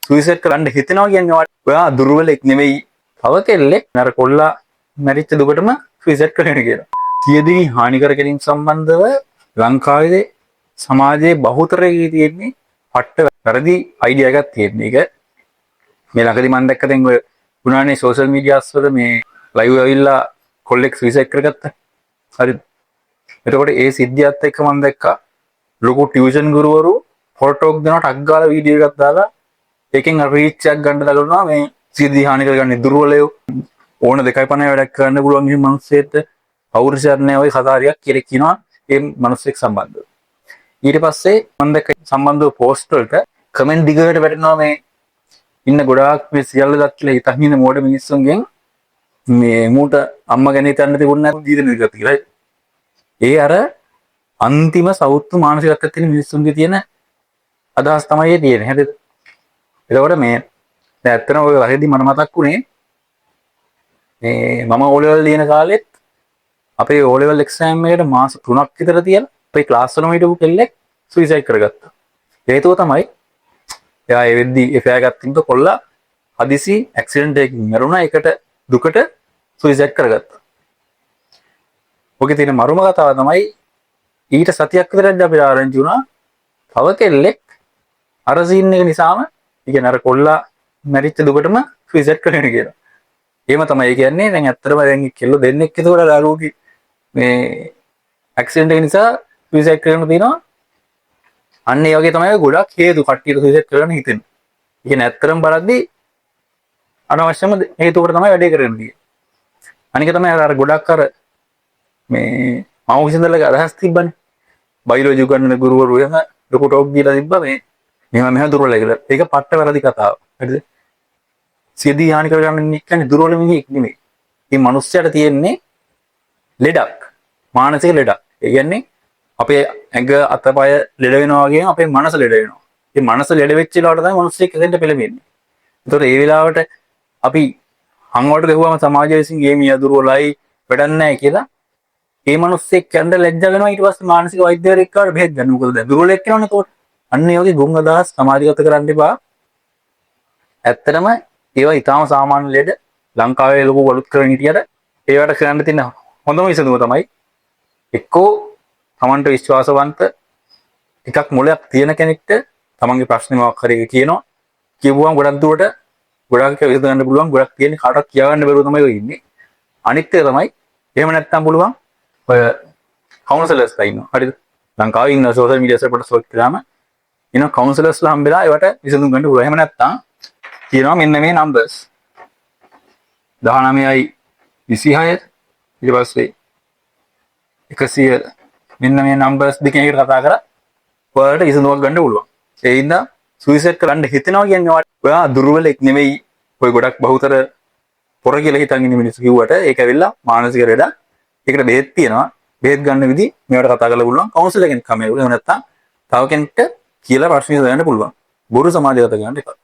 Suicide කරන්න හිතනවා කියන්නේ ඔයා දුර්වලෙක් නෙවෙයි. තව කෙල්ලෙක් නර කොල්ලා මැරිච්ච දුකටම සුයිසයිඩ් කරගෙන කියලා. සියදිවි හානි කර ගැනීම සම්බන්ධව ලංකාවේ සමාජයේ බහුතරයේ තියෙන්නේ පට්ට වැරදි අයිඩියා එකක් තියෙන එක. මේ ළඟදී මම දැක්ක දැන් ඔය පුනානේ සෝෂල් මීඩියාස් වල මේ ලයිව් ඇවිල්ලා කොල්ලෙක් සුයිසයිඩ් කරගත්තා. හරිද? එතකොට ඒ සිද්ධියත් එක්ක මම දැක්කා ලොකු ටියුෂන් ගුරුවරු ෆොටෝක් දෙනවා ටක් ගාලා වීඩියෝ එකක් දාලා ඒකෙන් රීච් එකක් ගන්න දඟලනවා මේ සියදිවි හානි කරගන්නේ දුර්වලයෝ ඕන 2.5 වැඩක් කරන්න පුළුවන් මේ මිනිස්සෙත් පෞරුෂයක් නැහැ ඔය කතාරියක් කියලා කියනවා ඒ මිනිස්සෙක් සම්බන්ධව. ඊට පස්සේ මම දැක්ක සම්බන්ධව පෝස්ට් වලට කමෙන්ට් දිගට වැටෙනවා මේ ඉන්න ගොඩාක් මේ සියල්ල දත් කියලා හිතන් ඉන්න මෝඩ මිනිස්සුන්ගෙන් මේ මූට අම්මා ගැන හිතන්න තිබුණ නැති දීදෙන විදිහට කියලා. ඒ අර අන්තිම සෞත්තු මානසිකත්වයක් තියෙන මිනිස්සුන්ගේ තියෙන අදහස් තමයි ඒ තියෙන්නේ. හරිද? එතකොට මේ දැන් ඇත්තටම ඔය වරේදී මම මතක් වුණේ මේ මම O level ලියන කාලෙත් අපේ O level exam එකට මාස 3ක් විතර තියලා අපේ ක්ලාස් වලම හිටපු කෙල්ලෙක් සුයිසයිඩ් කරගත්තා. හේතුව තමයි එයා ඒ වෙද්දි එෆයා ගත්තින්ද කොල්ලා හදිසි ඇක්සිඩන්ට් එකකින් මරුණා. ඒකට දුකට සුයිසයිඩ් කරගත්තා. ඔකේ තියෙන මරුම කතාව තමයි ඊට සතියක් විතරක් අපිට ආරංචි වුණා. තව කෙල්ලෙක් අර සීන් එක නිසාම කියන්නේ අර කොල්ලා මැරිච්ච දුකටම සුයිසයිඩ් කරගෙන කියලා. එහෙම තමයි කියන්නේ. දැන් ඇත්තටම දැන් කෙල්ලෝ දෙන්නෙක් ඒතකොට දරුවෝගේ මේ ඇක්සිඩන්ට් එක නිසා සුයිසයිඩ් කරගෙන තියෙනවා. අන්න ඒ වගේ තමයි ගොඩක් හේතු කට්ටියට සුයිසයිඩ් කරන්න හිතෙන්නේ. ඒ කියන්නේ ඇත්තටම බලද්දී අනවශ්‍යම හේතුවකට තමයි වැඩේ කරන්නේ. අනික තමයි අර ගොඩක් අර මේ මම විසඳලා අදහස් තිබ්බනේ. බයොලොජි උගන්වන ගුරුවරු එහෙම ලොකු ටොක් දීලා තිබ්බා මේ මෙහෙම දුර්වලයි කියලා. ඒක පට්ට වැරදි කතාව. හරිද? සියදිවි හානි කරගන්න කියන්නේ දුර්වල මිනිහෙක් නෙමෙයි. මේ මිනිස්සයාට තියෙන්නේ ලෙඩක්. මානසික ලෙඩක්. ඒ කියන්නේ අපේ ඇඟ අතපය ලෙඩ වෙනවා වගේම අපේ මනස ලෙඩ වෙනවා. මේ මනස ලෙඩ වෙච්ච වෙලාවට තමයි මිනිස්සෙක් එතෙන්ට පෙළඹෙන්නේ. ඒතකොට ඒ වෙලාවට අපි හංගවට ගහුවම සමාජය විසින් ගේ මිය දුර්වලයි වැඩක් නැහැ කියලා ඒ මිනිස්සෙක් කැඳ ලැජ්ජ වෙනවා. ඊට පස්සේ මානසික වෛද්‍යවරයෙක් කාට බෙහෙත් ගන්න. මොකද දැන් දුර්වලෙක් කියනවනේ ඒතකොට. අන්න ඒ වගේ ගුණ අදහස් සමාජගත කරන්න එපා. ඇත්තටම ඒවා ඊටාම සාමාන්‍ය ලෙඩ ලංකාවේ ලොකු වලුත් කරගෙන හිටියට ඒවට කරන්න තියෙන හොඳම විසඳුම තමයි එක්කෝ තමන්ට විශ්වාසවන්ත ටිකක් මොලයක් තියෙන කෙනෙක්ට තමන්ගේ ප්‍රශ්නේ මොකක් හරි කියනවා. කියවුවම ගොඩක් දුරට ගොඩක් විසඳන්න පුළුවන්. ගොඩක් තියෙන කාටවත් කියාගන්න බැරුව තමයි ඔය ඉන්නේ. අනිත් එක තමයි එහෙම නැත්තම් පුළුවන් ඔය කවුන්සලර්ස්ලා ඉන්නවා. හරිද? ලංකාවේ ඉන්න සෝෂල් මීඩියා සපෝට් සෝක් කරාම ඉන්න කවුන්සලර්ස්ලා හම්බෙලා ඒවට විසඳුම් ගන්න පුළුවන්. එහෙම නැත්තම් කියනවා මෙන්න මේ නම්බර්ස් 19යි 26 ඊට පස්සේ 100 මෙන්න මේ නම්බර්ස් දෙකෙන් එකට කතා කරලා ඔයාලට විසඳුමක් ගන්න පුළුවන්. ඒ හින්දා සුයිසයිඩ් කරන්න හිතනවා කියන්නේ ඔයා දුර්වලෙක් නෙවෙයි. ඔය ගොඩක් බහුතර පොර කියලා හිතන් ඉන්න මිනිස්සු කිව්වට ඒක ඇවිල්ලා මානසික ලෙඩක්. ඒකට බෙහෙත් තියෙනවා. බෙහෙත් ගන්න විදි මේවට කතා කරලා පුළුවන්. කවුන්සලර් කෙනෙක් කම ඒගොල්ලෝ නැත්තම් තව කෙනෙක්ට කියලා ප්‍රශ්න විසඳන්න පුළුවන්. බොරු සමාජගත ගන්න එපා.